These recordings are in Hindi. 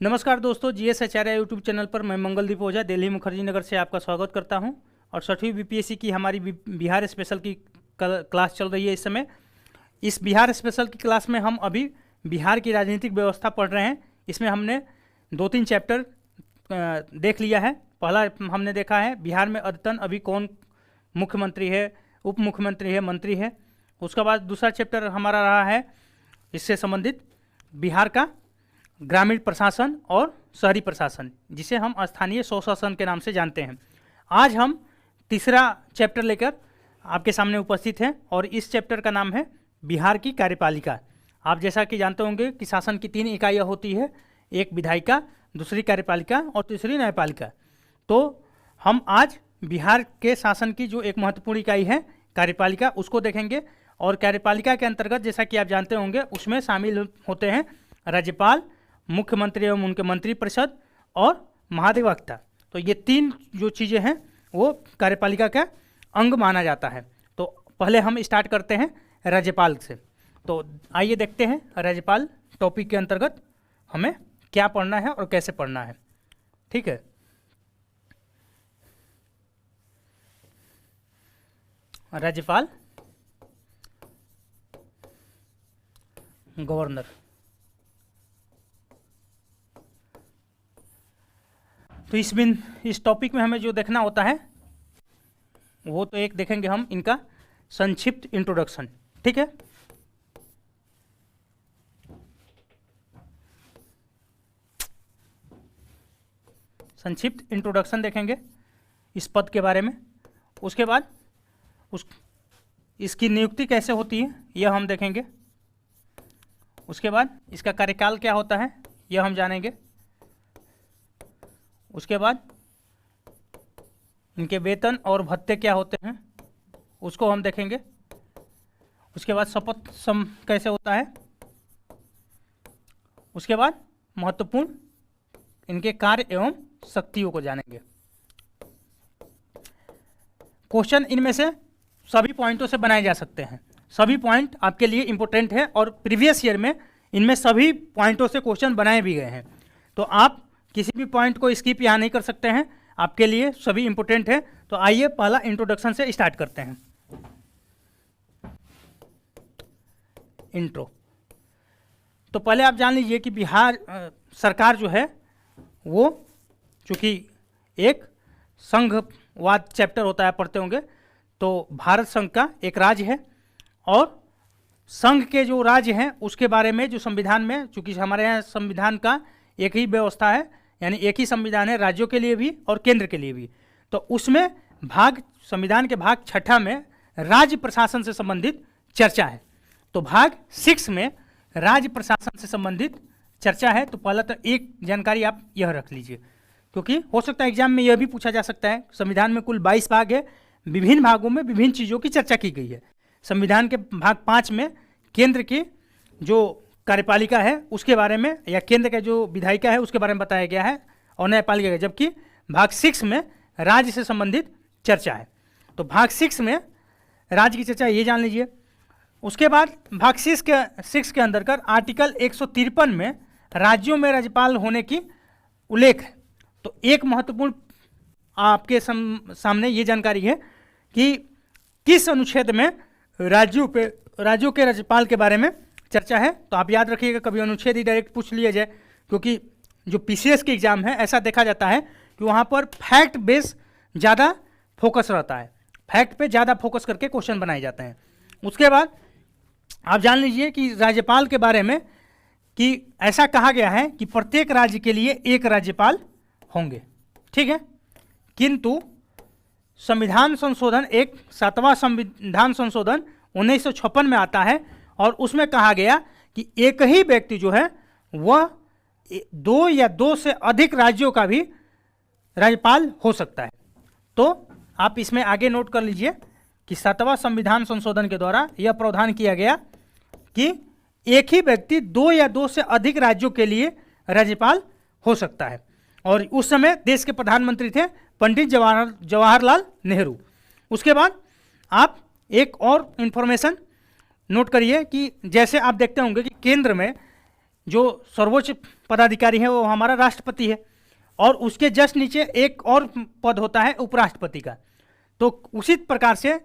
नमस्कार दोस्तों, जीएस आचार्य यूट्यूब चैनल पर मैं मंगलदीप ओझा दिल्ली मुखर्जी नगर से आपका स्वागत करता हूं। और 6वीं बीपीएससी की हमारी बिहार स्पेशल की क्लास चल रही है इस समय। इस बिहार स्पेशल की क्लास में हम अभी बिहार की राजनीतिक व्यवस्था पढ़ रहे हैं। इसमें हमने 2-3 चैप्टर देख लिया है। पहला हमने देखा है बिहार में अद्यतन अभी कौन मुख्यमंत्री है, उप मुख्यमंत्री है, मंत्री है। उसके बाद दूसरा चैप्टर हमारा रहा है इससे संबंधित बिहार का ग्रामीण प्रशासन और शहरी प्रशासन, जिसे हम स्थानीय स्वशासन के नाम से जानते हैं। आज हम तीसरा चैप्टर लेकर आपके सामने उपस्थित हैं और इस चैप्टर का नाम है बिहार की कार्यपालिका। आप जैसा कि जानते होंगे कि शासन की 3 इकाइयाँ होती है, एक विधायिका, दूसरी कार्यपालिका और तीसरी न्यायपालिका। तो हम आज बिहार के शासन की जो एक महत्वपूर्ण इकाई है कार्यपालिका, उसको देखेंगे। और कार्यपालिका के अंतर्गत जैसा कि आप जानते होंगे उसमें शामिल होते हैं राज्यपाल, मुख्यमंत्री एवं उनके मंत्रिपरिषद और महाधिवक्ता। तो ये 3 जो चीज़ें हैं वो कार्यपालिका का अंग माना जाता है। तो पहले हम स्टार्ट करते हैं राज्यपाल से। तो आइए देखते हैं राज्यपाल टॉपिक के अंतर्गत हमें क्या पढ़ना है और कैसे पढ़ना है। ठीक है, राज्यपाल गवर्नर। तो इस टॉपिक में हमें जो देखना होता है वो तो एक देखेंगे हम इनका संक्षिप्त इंट्रोडक्शन। ठीक है, संक्षिप्त इंट्रोडक्शन देखेंगे इस पद के बारे में। उसके बाद इसकी नियुक्ति कैसे होती है यह हम देखेंगे। उसके बाद इसका कार्यकाल क्या होता है यह हम जानेंगे। उसके बाद इनके वेतन और भत्ते क्या होते हैं उसको हम देखेंगे। उसके बाद शपथ कैसे होता है। उसके बाद महत्वपूर्ण इनके कार्य एवं शक्तियों को जानेंगे। क्वेश्चन इनमें से सभी पॉइंटों से बनाए जा सकते हैं। सभी पॉइंट आपके लिए इंपॉर्टेंट है और प्रीवियस ईयर में इनमें सभी पॉइंटों से क्वेश्चन बनाए भी गए हैं। तो आप किसी भी पॉइंट को स्किप यहाँ नहीं कर सकते हैं, आपके लिए सभी इंपॉर्टेंट है। तो आइए पहला इंट्रोडक्शन से स्टार्ट करते हैं। इंट्रो। तो पहले आप जान लीजिए कि बिहार सरकार जो है वो चूँकि एक संघवाद चैप्टर होता है, पढ़ते होंगे, तो भारत संघ का एक राज्य है और संघ के जो राज्य हैं उसके बारे में जो संविधान में, चूँकि हमारे यहाँ संविधान का एक ही व्यवस्था है, यानी एक ही संविधान है राज्यों के लिए भी और केंद्र के लिए भी। तो उसमें संविधान के भाग 6 में राज्य प्रशासन से संबंधित चर्चा है। तो भाग 6 में राज्य प्रशासन से संबंधित चर्चा है। तो पहला तो एक जानकारी आप यह रख लीजिए, क्योंकि हो सकता है एग्जाम में यह भी पूछा जा सकता है। संविधान में कुल 22 भाग है, विभिन्न भागों में विभिन्न चीज़ों की चर्चा की गई है। संविधान के भाग 5 में केंद्र की जो कार्यपालिका है उसके बारे में, या केंद्र का जो विधायिका है उसके बारे में बताया गया है और न्यायपालिका का, जबकि भाग 6 में राज्य से संबंधित चर्चा है। तो भाग 6 में राज्य की चर्चा ये जान लीजिए। उसके बाद भाग 6 के अंदर कर आर्टिकल 153 में राज्यों में राज्यपाल होने की उल्लेख है। तो एक महत्वपूर्ण आपके सामने ये जानकारी है कि किस अनुच्छेद में राज्यों के राज्यपाल के बारे में चर्चा है। तो आप याद रखिएगा, कभी अनुच्छेद ही डायरेक्ट पूछ लिया जाए, क्योंकि जो पीसीएस के एग्जाम है ऐसा देखा जाता है कि वहाँ पर फैक्ट बेस ज़्यादा फोकस रहता है, फैक्ट पे ज़्यादा फोकस करके क्वेश्चन बनाए जाते हैं। उसके बाद आप जान लीजिए कि राज्यपाल के बारे में कि ऐसा कहा गया है कि प्रत्येक राज्य के लिए एक राज्यपाल होंगे। ठीक है, किंतु संविधान संशोधन 7वां संविधान संशोधन 1956 में आता है और उसमें कहा गया कि एक ही व्यक्ति जो है वह 2 या 2 से अधिक राज्यों का भी राज्यपाल हो सकता है। तो आप इसमें आगे नोट कर लीजिए कि 7वां संविधान संशोधन के द्वारा यह प्रावधान किया गया कि एक ही व्यक्ति 2 या 2 से अधिक राज्यों के लिए राज्यपाल हो सकता है। और उस समय देश के प्रधानमंत्री थे पंडित जवाहरलाल नेहरू। उसके बाद आप एक और इंफॉर्मेशन नोट करिए कि जैसे आप देखते होंगे कि केंद्र में जो सर्वोच्च पदाधिकारी है वो हमारा राष्ट्रपति है, और उसके जस्ट नीचे एक और पद होता है उपराष्ट्रपति का। तो उसी प्रकार से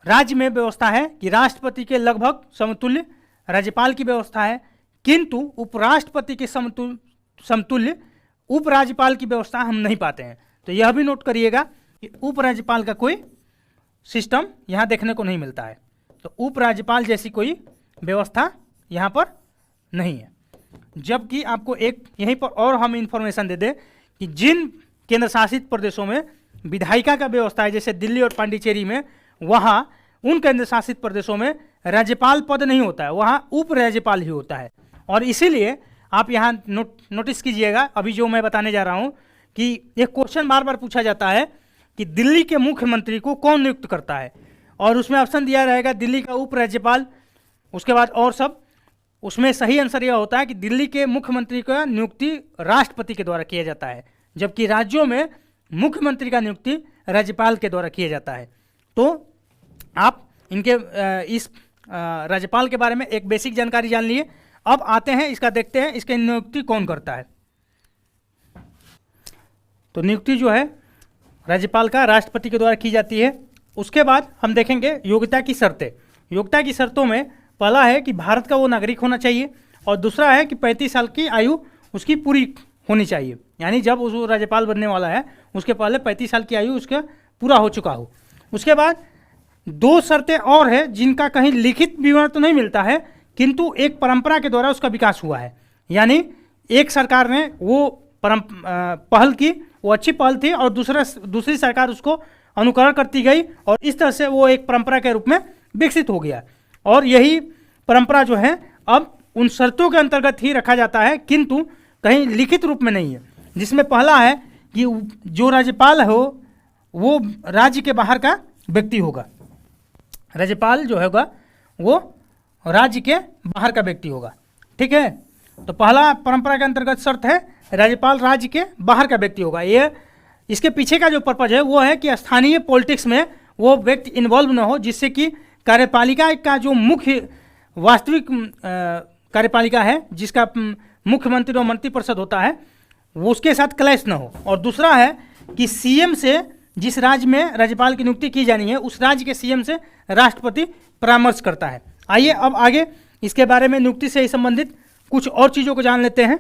राज्य में व्यवस्था है कि राष्ट्रपति के लगभग समतुल्य राज्यपाल की व्यवस्था है, किंतु उपराष्ट्रपति के समतुल्य उपराज्यपाल की व्यवस्था हम नहीं पाते हैं। तो यह भी नोट करिएगा कि उपराज्यपाल का कोई सिस्टम यहाँ देखने को नहीं मिलता है। तो उपराज्यपाल जैसी कोई व्यवस्था यहाँ पर नहीं है। जबकि आपको एक यहीं पर और हम इंफॉर्मेशन दे दें कि जिन केंद्र शासित प्रदेशों में विधायिका का व्यवस्था है, जैसे दिल्ली और पांडिचेरी में, वहाँ उन केंद्र शासित प्रदेशों में राज्यपाल पद नहीं होता है, वहाँ उपराज्यपाल ही होता है। और इसीलिए आप यहाँ नोटिस कीजिएगा, अभी जो मैं बताने जा रहा हूँ कि एक क्वेश्चन बार बार पूछा जाता है कि दिल्ली के मुख्यमंत्री को कौन नियुक्त करता है, और उसमें ऑप्शन दिया रहेगा दिल्ली का उपराज्यपाल, उसके बाद और सब। उसमें सही आंसर यह होता है कि दिल्ली के मुख्यमंत्री का नियुक्ति राष्ट्रपति के द्वारा किया जाता है, जबकि राज्यों में मुख्यमंत्री का नियुक्ति राज्यपाल के द्वारा किया जाता है। तो आप इनके इस राज्यपाल के बारे में एक बेसिक जानकारी जान लिए। अब आते हैं इसका, देखते हैं इसकी नियुक्ति कौन करता है। तो नियुक्ति जो है राज्यपाल का राष्ट्रपति के द्वारा की जाती है। उसके बाद हम देखेंगे योग्यता की शर्तें। योग्यता की शर्तों में पहला है कि भारत का वो नागरिक होना चाहिए, और दूसरा है कि 35 साल की आयु उसकी पूरी होनी चाहिए, यानी जब उस राज्यपाल बनने वाला है उसके पहले 35 साल की आयु उसका पूरा हो चुका हो। उसके बाद 2 शर्तें और है जिनका कहीं लिखित विवरण तो नहीं मिलता है, किंतु एक परंपरा के द्वारा उसका विकास हुआ है। यानी एक सरकार ने वो पहल की, वो अच्छी पहल थी, और दूसरी सरकार उसको अनुकरण करती गई, और इस तरह से वो एक परंपरा के रूप में विकसित हो गया। और यही परंपरा जो है अब उन शर्तों के अंतर्गत ही रखा जाता है, किंतु कहीं लिखित रूप में नहीं है। जिसमें पहला है कि जो राज्यपाल हो वो राज्य के बाहर का व्यक्ति होगा। राज्यपाल जो होगा वो राज्य के बाहर का व्यक्ति होगा, ठीक है। तो पहला परंपरा के अंतर्गत शर्त है राज्यपाल राज्य के बाहर का व्यक्ति होगा। ये इसके पीछे का जो पर्पज है वो है कि स्थानीय पॉलिटिक्स में वो व्यक्ति इन्वॉल्व न हो, जिससे कि कार्यपालिका का जो मुख्य वास्तविक कार्यपालिका है, जिसका मुख्यमंत्री और मंत्रिपरिषद होता है, वो उसके साथ क्लैश न हो। और दूसरा है कि सीएम से, जिस राज्य में राज्यपाल की नियुक्ति की जानी है, उस राज्य के सीएम से राष्ट्रपति परामर्श करता है। आइए अब आगे इसके बारे में नियुक्ति से संबंधित कुछ और चीज़ों को जान लेते हैं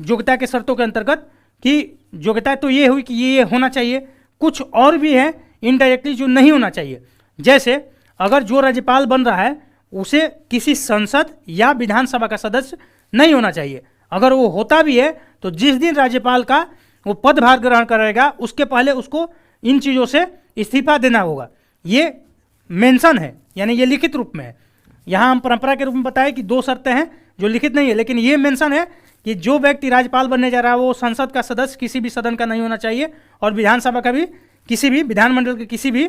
योग्यता के शर्तों के अंतर्गत। कि योग्यता तो ये हुई कि ये होना चाहिए, कुछ और भी है इनडायरेक्टली जो नहीं होना चाहिए। जैसे अगर जो राज्यपाल बन रहा है उसे किसी संसद या विधानसभा का सदस्य नहीं होना चाहिए। अगर वो होता भी है तो जिस दिन राज्यपाल का वो पदभार ग्रहण करेगा उसके पहले उसको इन चीज़ों से इस्तीफा देना होगा। ये मेंशन है, यानी ये लिखित रूप में है। यहाँ हम परंपरा के रूप में बताएं कि 2 शर्तें हैं जो लिखित नहीं है, लेकिन ये मेंशन है कि जो व्यक्ति राज्यपाल बनने जा रहा है वो संसद का सदस्य किसी भी सदन का नहीं होना चाहिए, और विधानसभा का भी, किसी भी विधानमंडल के किसी भी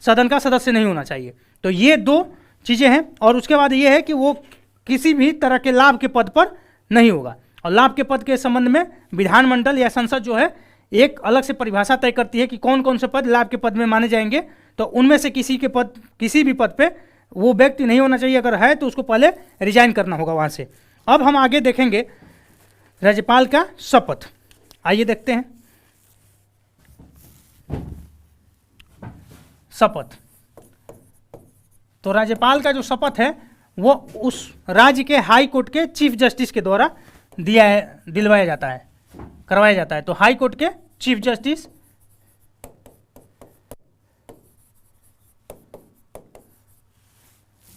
सदन का सदस्य नहीं होना चाहिए। तो ये 2 चीज़ें हैं। और उसके बाद ये है कि वो किसी भी तरह के लाभ के पद पर नहीं होगा। और लाभ के पद के संबंध में विधानमंडल या संसद जो है एक अलग से परिभाषा तय करती है कि कौन कौन से पद लाभ के पद में माने जाएंगे। तो उनमें से किसी भी पद पे वो व्यक्ति नहीं होना चाहिए। अगर है तो उसको पहले रिजाइन करना होगा वहाँ से। अब हम आगे देखेंगे राज्यपाल का शपथ। आइए देखते हैं शपथ। तो राज्यपाल का जो शपथ है वो उस राज्य के हाई कोर्ट के चीफ जस्टिस के द्वारा दिलवाया जाता है, करवाया जाता है। तो हाई कोर्ट के चीफ जस्टिस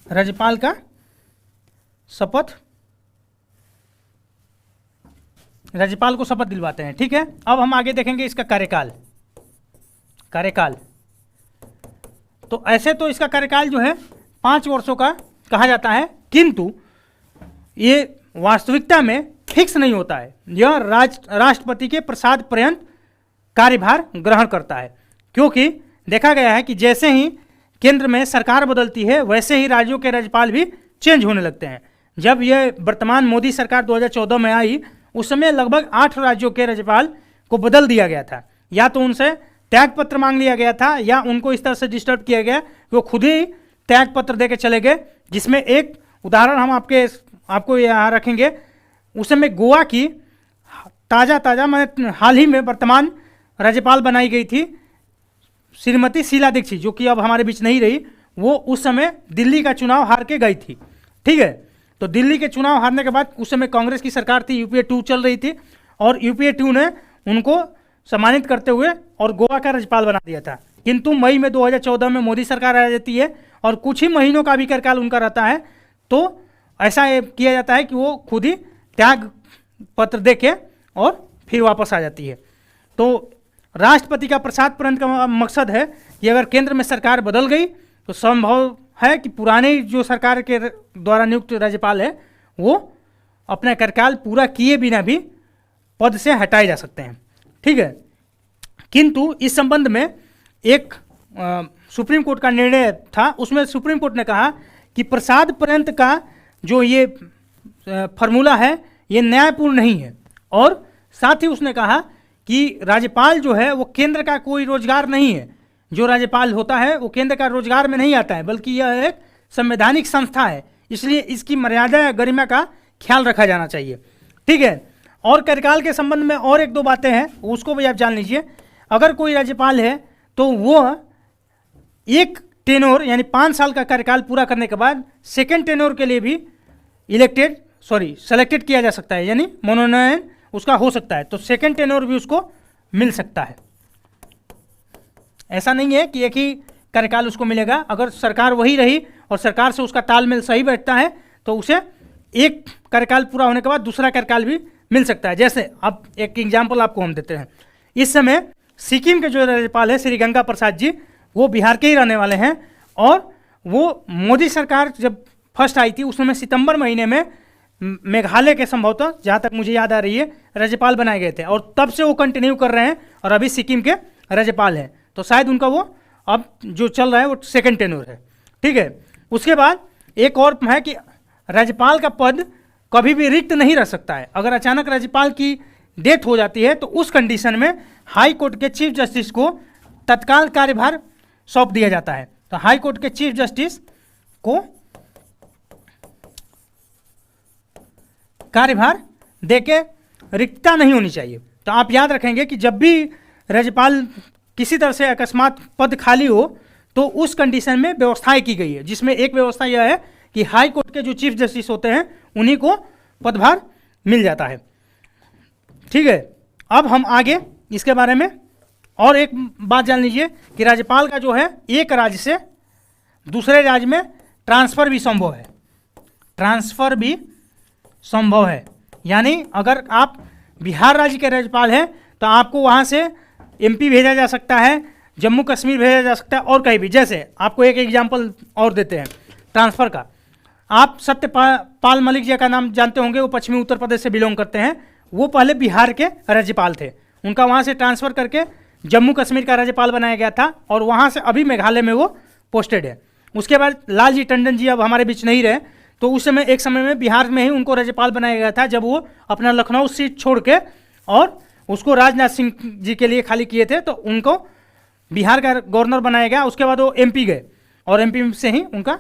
राज्यपाल का शपथ, राज्यपाल को शपथ दिलवाते हैं, ठीक है। अब हम आगे देखेंगे इसका कार्यकाल। तो ऐसे तो इसका कार्यकाल जो है 5 वर्षों का कहा जाता है, किंतु ये वास्तविकता में फिक्स नहीं होता है। यह राष्ट्रपति के प्रसाद पर्यंत कार्यभार ग्रहण करता है, क्योंकि देखा गया है कि जैसे ही केंद्र में सरकार बदलती है वैसे ही राज्यों के राज्यपाल भी चेंज होने लगते हैं। जब यह वर्तमान मोदी सरकार 2014 में आई उस समय लगभग 8 राज्यों के राज्यपाल को बदल दिया गया था। या तो उनसे त्यागपत्र मांग लिया गया था, या उनको इस तरह से डिस्टर्ब किया गया कि वो खुद ही त्यागपत्र दे के चले गए। जिसमें एक उदाहरण हम आपको यहाँ रखेंगे। उस समय गोवा की ताज़ा मैं हाल ही में वर्तमान राज्यपाल बनाई गई थी श्रीमती शीला दीक्षित, जो कि अब हमारे बीच नहीं रही। वो उस समय दिल्ली का चुनाव हार के गई थी, ठीक है। तो दिल्ली के चुनाव हारने के बाद उस समय कांग्रेस की सरकार थी, यूपीए 2 चल रही थी, और यूपीए 2 ने उनको सम्मानित करते हुए और गोवा का राज्यपाल बना दिया था। किंतु मई में 2014 में मोदी सरकार आ जाती है और कुछ ही महीनों का भी कार्यकाल उनका रहता है, तो ऐसा किया जाता है कि वो खुद ही त्याग पत्र दे के और फिर वापस आ जाती है। तो राष्ट्रपति का प्रसाद प्रणत का मकसद है कि अगर केंद्र में सरकार बदल गई तो संभव है कि पुराने जो सरकार के द्वारा नियुक्त राज्यपाल है वो अपना कार्यकाल पूरा किए बिना भी पद से हटाए जा सकते हैं, ठीक है। किंतु इस संबंध में एक सुप्रीम कोर्ट का निर्णय था, उसमें सुप्रीम कोर्ट ने कहा कि प्रसाद पर्यंत का जो ये फार्मूला है ये न्यायपूर्ण नहीं है, और साथ ही उसने कहा कि राज्यपाल जो है वो केंद्र का कोई रोजगार नहीं है। जो राज्यपाल होता है वो केंद्र का रोजगार में नहीं आता है, बल्कि यह एक संवैधानिक संस्था है, इसलिए इसकी मर्यादा या गरिमा का ख्याल रखा जाना चाहिए, ठीक है। और कार्यकाल के संबंध में और एक दो बातें हैं, उसको भी आप जान लीजिए। अगर कोई राज्यपाल है तो वो एक टेन्योर यानी 5 साल का कार्यकाल पूरा करने के बाद सेकेंड टेन्योर के लिए भी सेलेक्टेड किया जा सकता है, यानी मनोनयन उसका हो सकता है, तो सेकेंड टेन्योर भी उसको मिल सकता है। ऐसा नहीं है कि एक ही कार्यकाल उसको मिलेगा। अगर सरकार वही रही और सरकार से उसका तालमेल सही बैठता है तो उसे एक कार्यकाल पूरा होने के बाद दूसरा कार्यकाल भी मिल सकता है। जैसे अब एक एग्जाम्पल आपको हम देते हैं, इस समय सिक्किम के जो राज्यपाल है श्री गंगा प्रसाद जी, वो बिहार के ही रहने वाले हैं, और वो मोदी सरकार जब फर्स्ट आई थी उस समय सितंबर महीने में मेघालय के संभवतः, जहाँ तक मुझे याद आ रही है, राज्यपाल बनाए गए थे, और तब से वो कंटिन्यू कर रहे हैं और अभी सिक्किम के राज्यपाल हैं। तो शायद उनका वो अब जो चल रहा है वो सेकेंड टेन्योर है, ठीक है। उसके बाद एक और है कि राज्यपाल का पद कभी भी रिक्त नहीं रह सकता है। अगर अचानक राज्यपाल की डेथ हो जाती है तो उस कंडीशन में हाई कोर्ट के चीफ जस्टिस को तत्काल कार्यभार सौंप दिया जाता है। तो हाई कोर्ट के चीफ जस्टिस को कार्यभार देके रिक्तता नहीं होनी चाहिए। तो आप याद रखेंगे कि जब भी राज्यपाल किसी तरह से अकस्मात पद खाली हो तो उस कंडीशन में व्यवस्थाएं की गई है, जिसमें एक व्यवस्था यह है कि हाई कोर्ट के जो चीफ जस्टिस होते हैं उन्हीं को पदभार मिल जाता है, ठीक है। अब हम आगे इसके बारे में और एक बात जान लीजिए कि राज्यपाल का जो है एक राज्य से दूसरे राज्य में ट्रांसफ़र भी संभव है। ट्रांसफ़र भी संभव है, यानी अगर आप बिहार राज्य के राज्यपाल हैं तो आपको वहाँ से एमपी भेजा जा सकता है, जम्मू कश्मीर भेजा जा सकता है, और कहीं भी। जैसे आपको एक एग्जांपल और देते हैं ट्रांसफ़र का। आप सत्यपाल मलिक जी का नाम जानते होंगे, वो पश्चिमी उत्तर प्रदेश से बिलोंग करते हैं। वो पहले बिहार के राज्यपाल थे, उनका वहाँ से ट्रांसफ़र करके जम्मू कश्मीर का राज्यपाल बनाया गया था, और वहाँ से अभी मेघालय में वो पोस्टेड है। उसके बाद लालजी टंडन जी अब हमारे बीच नहीं रहे, तो उस समय एक समय में बिहार में ही उनको राज्यपाल बनाया गया था, जब वो अपना लखनऊ सीट छोड़ के और उसको राजनाथ सिंह जी के लिए खाली किए थे, तो उनको बिहार का गवर्नर बनाया गया। उसके बाद वो एमपी गए, और एमपी से ही उनका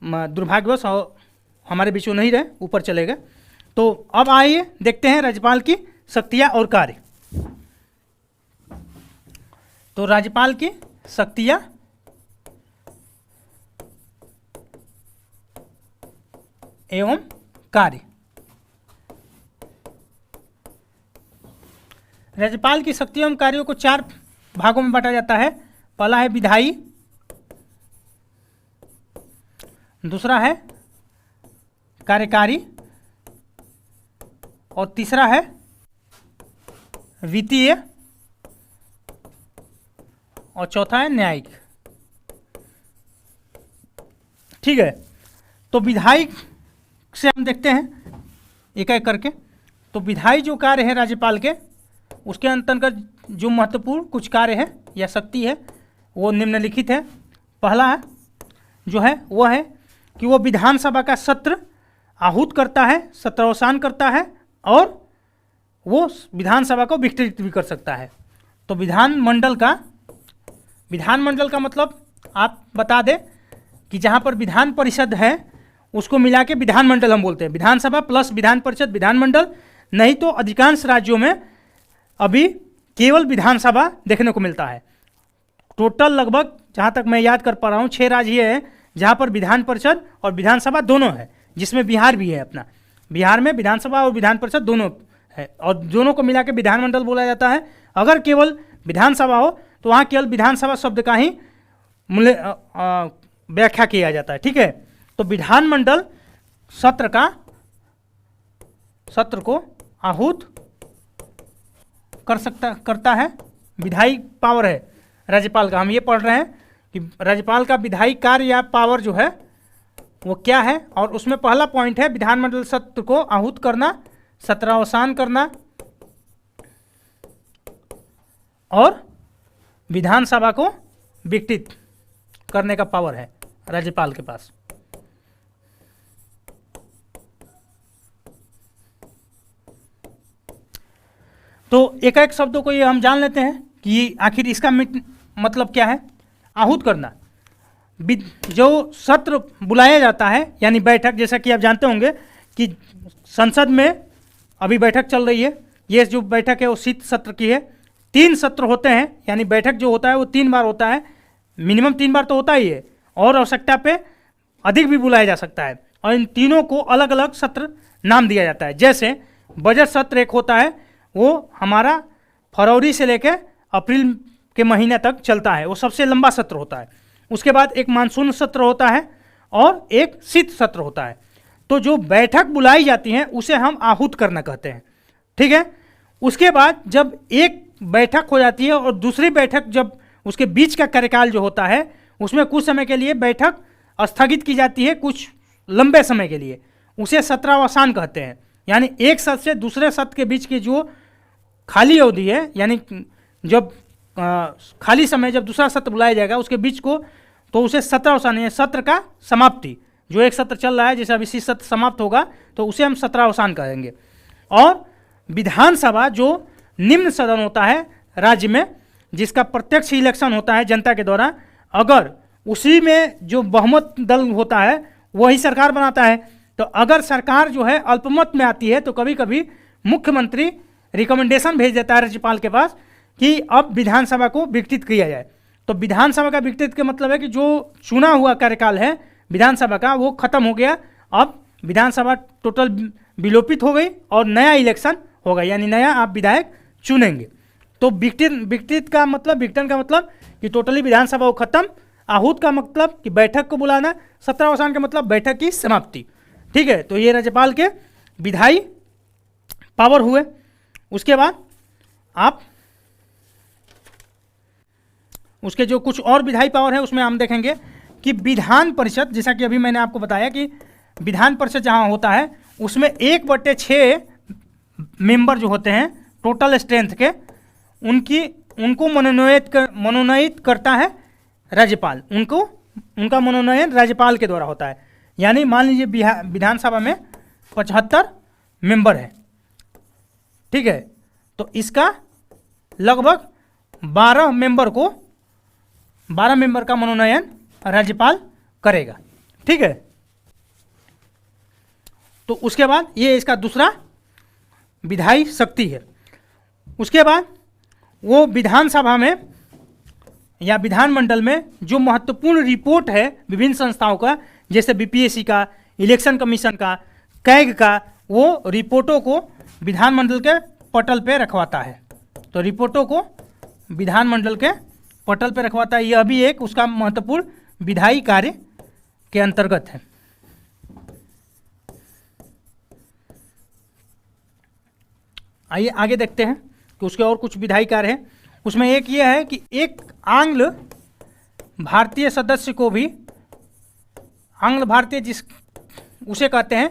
दुर्भाग्यवश हमारे बीच नहीं रहे, ऊपर चले गए। तो अब आइए देखते हैं राज्यपाल की शक्तियाँ और कार्य। तो राज्यपाल की शक्तियाँ एवं कार्य। राज्यपाल की शक्तियों एवं कार्यों को 4 भागों में बांटा जाता है। पहला है विधायी, दूसरा है कार्यकारी, और तीसरा है वित्तीय, और चौथा है न्यायिक, ठीक है। तो विधायी से हम देखते हैं एक एक करके। तो विधायी जो कार्य है राज्यपाल के, उसके अंतर्गत जो महत्वपूर्ण कुछ कार्य है या शक्ति है वो निम्नलिखित है। पहला जो है वो है कि वो विधानसभा का सत्र आहूत करता है, सत्रावसान करता है, और वो विधानसभा को विघटित भी कर सकता है। तो विधानमंडल का मतलब आप बता दें कि जहाँ पर विधान परिषद है उसको मिला के विधानमंडल हम बोलते हैं। विधानसभा प्लस विधान परिषद विधानमंडल, नहीं तो अधिकांश राज्यों में अभी केवल विधानसभा देखने को मिलता है। टोटल लगभग जहाँ तक मैं याद कर पा रहा हूँ 6 राज्य ये हैं जहाँ पर विधान परिषद और विधानसभा दोनों है, जिसमें बिहार भी है अपना। बिहार में विधानसभा और विधान परिषद दोनों है और दोनों को मिला के विधानमंडल बोला जाता है। अगर केवल विधानसभा हो तो वहाँ केवल विधानसभा शब्द का ही व्याख्या किया जाता है। ठीक है, तो विधानमंडल सत्र को आहूत करता है। विधायी पावर है राज्यपाल का, हम ये पढ़ रहे हैं कि राज्यपाल का विधायी कार्य या पावर जो है वो क्या है, और उसमें पहला पॉइंट है विधानमंडल सत्र को आहूत करना, सत्रावसान करना और विधानसभा को विघटित करने का पावर है राज्यपाल के पास। तो एक एक शब्दों को ये हम जान लेते हैं कि आखिर इसका मतलब क्या है। आहूत करना, जो सत्र बुलाया जाता है यानी बैठक, जैसा कि आप जानते होंगे कि संसद में अभी बैठक चल रही है। ये जो बैठक है वो शीत सत्र की है। 3 सत्र होते हैं, यानी बैठक जो होता है वो 3 बार होता है, मिनिमम 3 बार तो होता ही है, और आवश्यकता पे अधिक भी बुलाया जा सकता है। और इन तीनों को अलग अलग सत्र नाम दिया जाता है। जैसे बजट सत्र एक होता है, वो हमारा फरवरी से लेकर अप्रैल के महीने तक चलता है, वो सबसे लंबा सत्र होता है। उसके बाद एक मानसून सत्र होता है और एक शीत सत्र होता है। तो जो बैठक बुलाई जाती है उसे हम आहूत करना कहते हैं। ठीक है, उसके बाद जब एक बैठक हो जाती है और दूसरी बैठक, जब उसके बीच का कार्यकाल जो होता है उसमें कुछ समय के लिए बैठक स्थगित की जाती है, कुछ लंबे समय के लिए, उसे सत्रावसान कहते हैं। यानी एक सत्र से दूसरे सत्र के बीच की जो खाली अवधि है, यानी जब खाली समय जब दूसरा सत्र बुलाया जाएगा उसके बीच को, तो उसे सत्रावसान है, सत्र का समाप्ति। जो एक सत्र चल रहा है, जैसे अब इसी सत्र समाप्त होगा तो उसे हम सत्रावसान कहेंगे। और विधानसभा जो निम्न सदन होता है राज्य में, जिसका प्रत्यक्ष इलेक्शन होता है जनता के द्वारा, अगर उसी में जो बहुमत दल होता है वही सरकार बनाता है। तो अगर सरकार जो है अल्पमत में आती है तो कभी कभी मुख्यमंत्री रिकमेंडेशन भेज देता है राज्यपाल के पास कि अब विधानसभा को विघटित किया जाए। तो विधानसभा का विघटित का मतलब है कि जो चुना हुआ कार्यकाल है विधानसभा का वो खत्म हो गया, अब विधानसभा टोटल विलोपित हो गई और नया इलेक्शन होगा, यानी नया आप विधायक चुनेंगे। तो विघटित का मतलब, विघटन का मतलब कि टोटली विधानसभा को खत्म, आहूत का मतलब कि बैठक को बुलाना, सत्रावसान का मतलब बैठक की समाप्ति। ठीक है, तो ये राज्यपाल के विधायी पावर हुए। उसके बाद आप उसके जो कुछ और विधायी पावर है उसमें हम देखेंगे कि विधान परिषद, जैसा कि अभी मैंने आपको बताया कि विधान परिषद जहां होता है उसमें 1/6 मेंबर जो होते हैं टोटल स्ट्रेंथ के, उनको मनोनयन करता है राज्यपाल। उनका मनोनयन राज्यपाल के द्वारा होता है। यानी मान लीजिए विधानसभा में 75 मेंबर है, ठीक है, तो इसका लगभग 12 मेंबर का मनोनयन राज्यपाल करेगा। ठीक है, तो उसके बाद ये इसका दूसरा विधायी शक्ति है। उसके बाद वो विधानसभा में या विधानमंडल में जो महत्वपूर्ण रिपोर्ट है विभिन्न संस्थाओं का, जैसे बीपीएससी का, इलेक्शन कमीशन का, कैग का, वो रिपोर्टों को विधानमंडल के पटल पे रखवाता है। तो रिपोर्टों को विधानमंडल के पटल पे रखवाता है। यह भी एक उसका महत्वपूर्ण विधायी कार्य के अंतर्गत है। आइए आगे देखते हैं कि उसके और कुछ विधायी कार्य हैं। उसमें एक ये है कि एक आंग्ल भारतीय सदस्य को भी, आंग्ल भारतीय उसे कहते हैं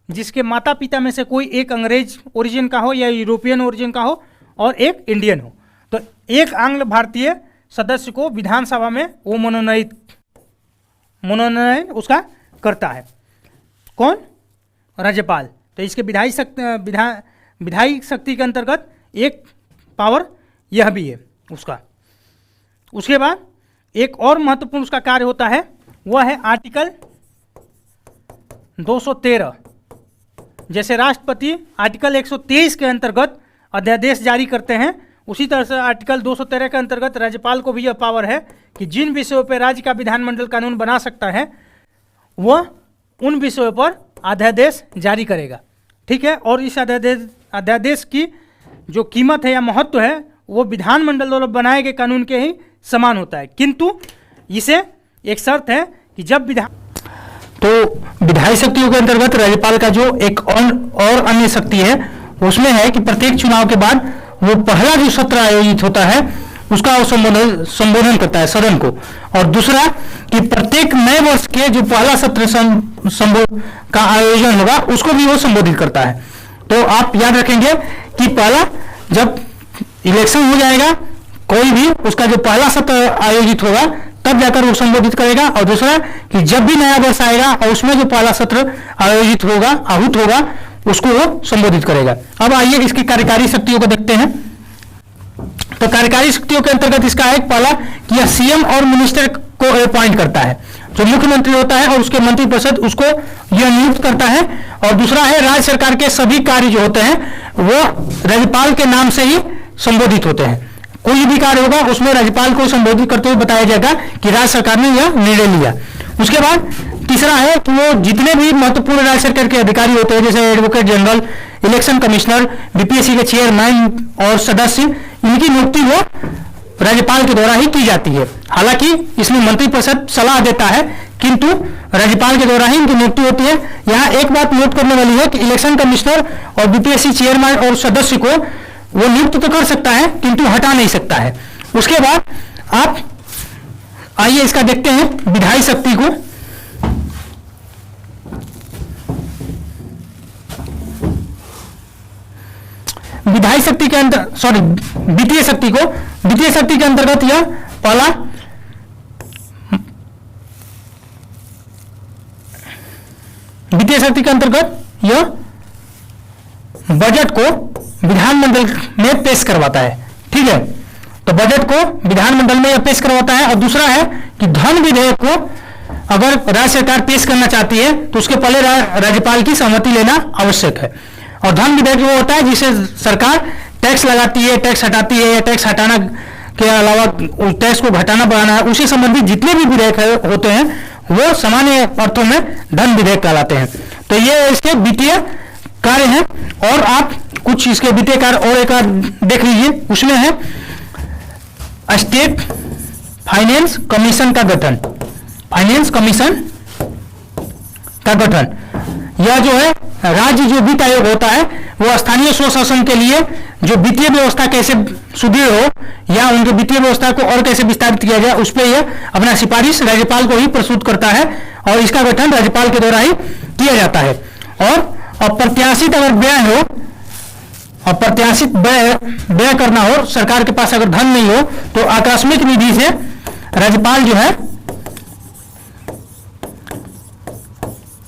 जिसके माता पिता में से कोई एक अंग्रेज ओरिजिन का हो या यूरोपियन ओरिजिन का हो और एक इंडियन हो। तो एक आंग्ल भारतीय सदस्य को विधानसभा में वो मनोनयन उसका करता है। कौन? राज्यपाल। तो इसके विधायी शक्ति के अंतर्गत एक पावर यह भी है उसका। उसके बाद एक और महत्वपूर्ण उसका कार्य होता है, वह है आर्टिकल 213 जैसे राष्ट्रपति आर्टिकल 123 के अंतर्गत अध्यादेश जारी करते हैं, उसी तरह से आर्टिकल 213 के अंतर्गत राज्यपाल को भी यह पावर है कि जिन विषयों पर राज्य का विधानमंडल कानून बना सकता है वह उन विषयों पर अध्यादेश जारी करेगा। ठीक है, और इस अध्यादेश की जो कीमत है या महत्व है वो विधानमंडल द्वारा बनाए गए कानून के ही समान होता है, किंतु इसे एक शर्त है कि जब विधायी शक्तियों के अंतर्गत राज्यपाल का जो एक और अन्य शक्ति है उसमें है कि प्रत्येक चुनाव के बाद वो पहला जो सत्र आयोजित होता है उसका वो संबोधन करता है सदन को, और दूसरा कि प्रत्येक नए वर्ष के जो पहला सत्र का आयोजन होगा उसको भी वो संबोधित करता है। तो आप याद रखेंगे कि पहला जब इलेक्शन हो जाएगा कोई भी उसका जो पहला सत्र आयोजित होगा तब जाकर वो संबोधित करेगा, और दूसरा कि जब भी नया वर्ष आएगा और उसमें जो पहला सत्र आयोजित होगा आहूत होगा उसको वो संबोधित करेगा। अब आइए इसकी कार्यकारी शक्तियों को देखते हैं। तो कार्यकारी शक्तियों के अंतर्गत इसका एक पहला कि यह सीएम और मिनिस्टर को अपॉइंट करता है, जो मुख्यमंत्री होता है और उसके मंत्रिपरिषद उसको यह नियुक्त करता है, और दूसरा है राज्य सरकार के सभी कार्य जो होते हैं वो राज्यपाल के नाम से ही संबोधित होते हैं। कोई भी कार्य होगा उसमें राज्यपाल को संबोधित करते हुए बताया जाएगा कि राज्य सरकार ने यह निर्णय लिया। उसके बाद तीसरा है कि वो जितने भी महत्वपूर्ण राज्य सरकार के अधिकारी होते हैं जैसे advocate general, election commissioner, BPSC के चेयरमैन और सदस्य, इनकी नियुक्ति वो राज्यपाल के द्वारा ही की जाती है। हालांकि इसमें मंत्रिपरिषद सलाह देता है किंतु राज्यपाल के द्वारा ही इनकी नियुक्ति होती है। यहाँ एक बात नोट करने वाली है कि इलेक्शन कमिश्नर और बीपीएससी चेयरमैन और सदस्य को वो नियुक्त तो कर सकता है किंतु हटा नहीं सकता है। उसके बाद आप आइए इसका देखते हैं विधायी शक्ति को। विधायी शक्ति के अंदर वित्तीय शक्ति को, वित्तीय शक्ति के अंतर्गत यह पहला वित्तीय शक्ति के अंतर्गत यह बजट को विधानमंडल में पेश करवाता है। ठीक है, तो बजट को विधानमंडल में यह पेश करवाता है, और दूसरा है कि धन विधेयक को अगर राज्य सरकार पेश करना चाहती है तो उसके पहले राज्यपाल की सहमति लेना आवश्यक है। और धन विधेयक वो होता है जिसे सरकार टैक्स लगाती है, टैक्स हटाती है, या टैक्स हटाना के अलावा टैक्स को घटाना बढ़ाना है, उसी संबंधित जितने भी विधेयक होते हैं वो सामान्य अर्थों में धन विधेयक कहलाते हैं। तो ये इसके वित्तीय कार्य हैं, और आप कुछ इसके वित्तीय कार्य और एक देख लीजिए। उसमें है स्टेट फाइनेंस कमीशन का गठन, फाइनेंस कमीशन का गठन। यह जो है राज्य जो वित्त आयोग होता है वो स्थानीय स्वशासन के लिए जो वित्तीय व्यवस्था कैसे सुदृढ़ हो या उनके वित्तीय व्यवस्था को और कैसे विस्तारित किया जाए उस पर यह अपना सिफारिश राज्यपाल को ही प्रस्तुत करता है, और इसका गठन राज्यपाल के द्वारा ही किया जाता है। और अप्रत्याशित अगर व्यय हो, अप्रत्याशित व्यय करना हो, सरकार के पास अगर धन नहीं हो तो आकस्मिक निधि से राज्यपाल जो है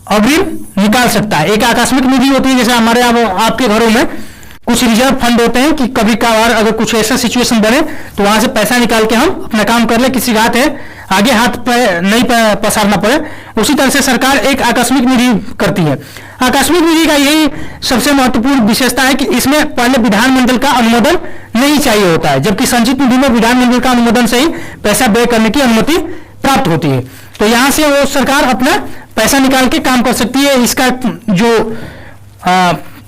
अग्रिम निकाल सकता है। एक आकस्मिक निधि होती है जैसे हमारे आपके घरों में कुछ रिजर्व फंड होते हैं कि कभी कभार अगर कुछ ऐसा सिचुएशन बने तो वहां से पैसा निकाल के हम अपना काम कर ले, किसी बात है आगे हाथ नहीं पसारना पड़े। उसी तरह से सरकार एक आकस्मिक निधि करती है। आकस्मिक निधि का यही सबसे महत्वपूर्ण विशेषता है कि इसमें पहले विधानमंडल का अनुमोदन नहीं चाहिए होता है, जबकि संचित निधि में विधानमंडल का अनुमोदन से ही पैसा व्यय करने की अनुमति प्राप्त होती है। तो यहां से वो सरकार अपना पैसा निकाल के काम कर सकती है। इसका जो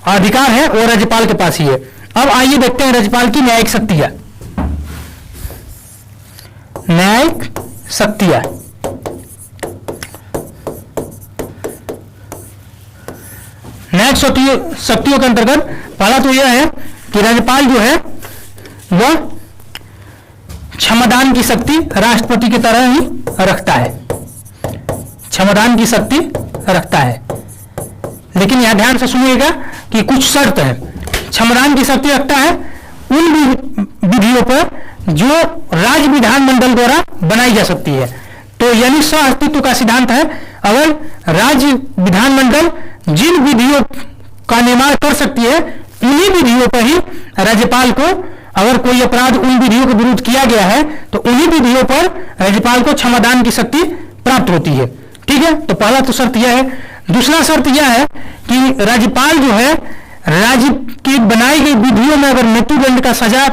अधिकार है वो राज्यपाल के पास ही है। अब आइए देखते हैं राज्यपाल की न्यायिक शक्तियां। न्यायिक शक्तियां, न्यायिक शक्तियों के अंतर्गत पहला तो यह है कि राज्यपाल जो है वह क्षमादान की शक्ति राष्ट्रपति की तरह ही रखता है, क्षमादान की शक्ति रखता है। लेकिन यहां ध्यान से सुनिएगा कि कुछ शर्त है। क्षमादान की शक्ति रखता है उन विधियों पर जो राज्य विधानमंडल द्वारा बनाई जा सकती है। तो यानी सह अस्तित्व का सिद्धांत है। अगर राज्य विधानमंडल जिन विधियों का निर्माण कर सकती है उन्हीं विधियों पर ही राज्यपाल को, अगर कोई अपराध उन विधियों के विरुद्ध किया गया है तो उन्हीं विधियों पर राज्यपाल को क्षमादान की शक्ति प्राप्त होती है। ठीक है, तो पहला तो शर्त यह है। दूसरा शर्त यह है कि राज्यपाल जो है राज्य की बनाई गई विधियों में अगर मृत्युदंड का सजा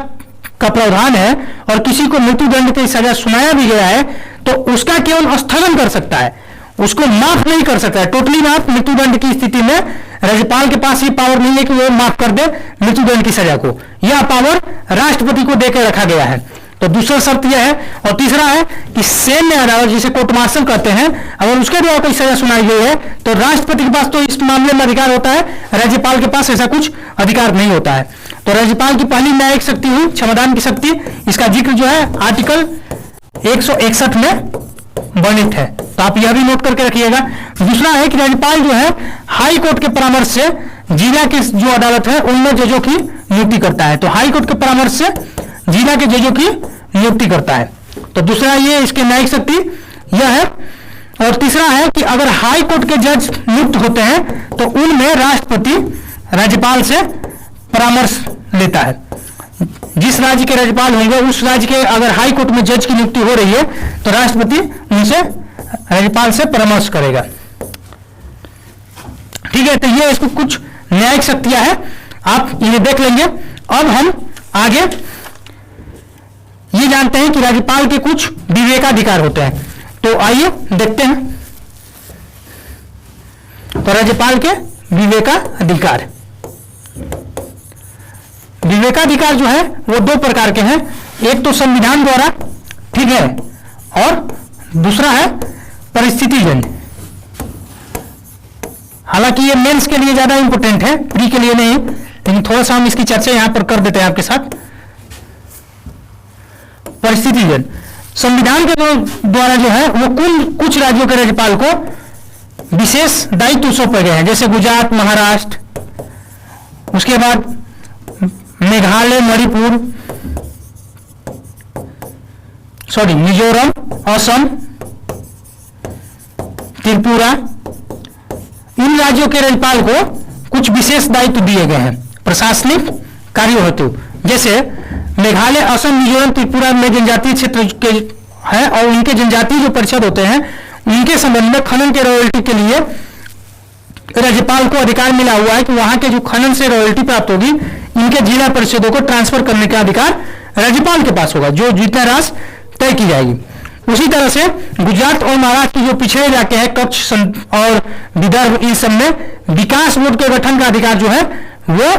का प्रावधान है और किसी को मृत्युदंड की सजा सुनाया भी गया है तो उसका केवल स्थगन कर सकता है, उसको माफ नहीं कर सकता है। टोटली माफ मृत्युदंड की स्थिति में राज्यपाल के पास ये पावर नहीं है कि वो माफ कर दे मृत्युदंड की सजा को, यह पावर राष्ट्रपति को देकर रखा गया है। तो दूसरा शर्त यह है। और तीसरा है कि सैन्य अदालत जिसे कोर्ट मार्शल कहते हैं, अगर उसके द्वारा कोई सजा सुनाई गई है तो राष्ट्रपति के पास तो इस मामले में अधिकार होता है, राज्यपाल के पास ऐसा कुछ अधिकार नहीं होता है। तो राज्यपाल की पहली न्यायिक शक्ति हुई क्षमादान की शक्ति, इसका जिक्र जो है आर्टिकल 161 में वर्णित है, तो आप यह भी नोट करके रखिएगा। दूसरा है कि राज्यपाल जो है हाई कोर्ट के परामर्श से जिला की जो अदालत है उनमें जजों की नियुक्ति करता है, तो हाई कोर्ट के परामर्श से जिला के जजों की नियुक्ति करता है। तो दूसरा ये इसके न्यायिक शक्ति यह है। और तीसरा है कि अगर हाई कोर्ट के जज नियुक्त होते हैं तो उनमें राष्ट्रपति राज्यपाल से परामर्श लेता है। जिस राज्य के राज्यपाल होंगे उस राज्य के अगर हाई कोर्ट में जज की नियुक्ति हो रही है तो राष्ट्रपति उनसे राज्यपाल से परामर्श करेगा। ठीक है, तो ये इसको कुछ न्यायिक शक्तियां हैं, आप इन्हें देख लेंगे। अब हम आगे ये जानते हैं कि राज्यपाल के कुछ विवेकाधिकार होते हैं, तो आइए देखते हैं। तो राज्यपाल के विवेकाधिकार, विवेकाधिकार जो है वो दो प्रकार के हैं, एक तो संविधान द्वारा, ठीक है, और दूसरा है परिस्थितिजन्य। हालांकि ये मेंस के लिए ज्यादा इंपॉर्टेंट है, प्री के लिए नहीं, लेकिन थोड़ा सा हम इसकी चर्चा यहां पर कर देते हैं आपके साथ। परिस्थितिजन्य संविधान के द्वारा जो है वो कुछ राज्यों के राज्यपाल को विशेष दायित्व सौंपे गए हैं, जैसे गुजरात, महाराष्ट्र, उसके बाद मेघालय, मणिपुर, मिजोरम, असम, त्रिपुरा, इन राज्यों के राज्यपाल को कुछ विशेष दायित्व दिए गए हैं प्रशासनिक कार्यों हेतु। जैसे मेघालय, असम, मिजोरम, त्रिपुरा में जनजातीय क्षेत्र के हैं और उनके जनजातीय जो परिषद होते हैं उनके संबंध में खनन के रॉयल्टी के लिए राज्यपाल को अधिकार मिला हुआ है कि वहां के जो खनन से रॉयल्टी प्राप्त होगी इनके जिला परिषदों को ट्रांसफर करने का अधिकार राज्यपाल के पास होगा, जो जितना राशि तय की जाएगी। उसी तरह से गुजरात और महाराष्ट्र के जो पिछड़े इलाके हैं, कच्छ और विदर्भ, इन सब में विकास बोर्ड के गठन का अधिकार जो है वो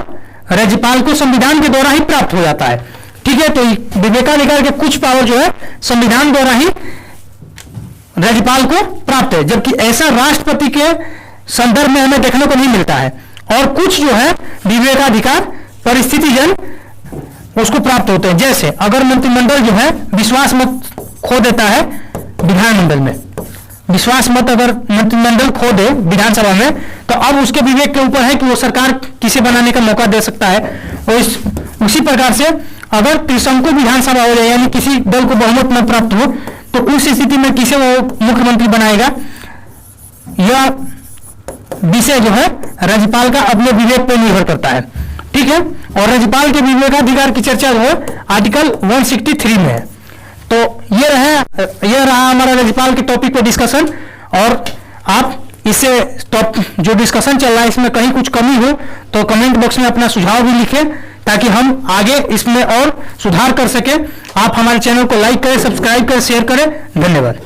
राज्यपाल को संविधान के द्वारा ही प्राप्त हो जाता है। ठीक है, तो विवेकाधिकार के कुछ पावर जो है संविधान द्वारा ही राज्यपाल को प्राप्त है, जबकि ऐसा राष्ट्रपति के संदर्भ में हमें देखने को नहीं मिलता है। और कुछ जो है विवेकाधिकार परिस्थितिजन उसको प्राप्त होते हैं, जैसे अगर मंत्रिमंडल जो है विश्वास मत खो देता है विधानमंडल में, विश्वास मत अगर मंत्रिमंडल खो दे विधानसभा में, तो अब उसके विवेक के ऊपर है कि वो सरकार किसे बनाने का मौका दे सकता है। और उसी प्रकार से अगर त्रिशंकु विधानसभा हो जाए, यानी किसी दल को बहुमत न प्राप्त हो, तो उस स्थिति में किसे वो मुख्यमंत्री बनाएगा, यह विषय जो है राज्यपाल का अपने विवेक पर निर्भर करता है। ठीक है, और राज्यपाल के विवेकाधिकार की चर्चा जो है आर्टिकल 163 में है। तो यह रहा हमारा राज्यपाल के टॉपिक पे डिस्कशन। और आप इससे जो डिस्कशन चल रहा है इसमें कहीं कुछ कमी हो तो कमेंट बॉक्स में अपना सुझाव भी लिखें, ताकि हम आगे इसमें और सुधार कर सकें। आप हमारे चैनल को लाइक करें, सब्सक्राइब करें, शेयर करें। धन्यवाद।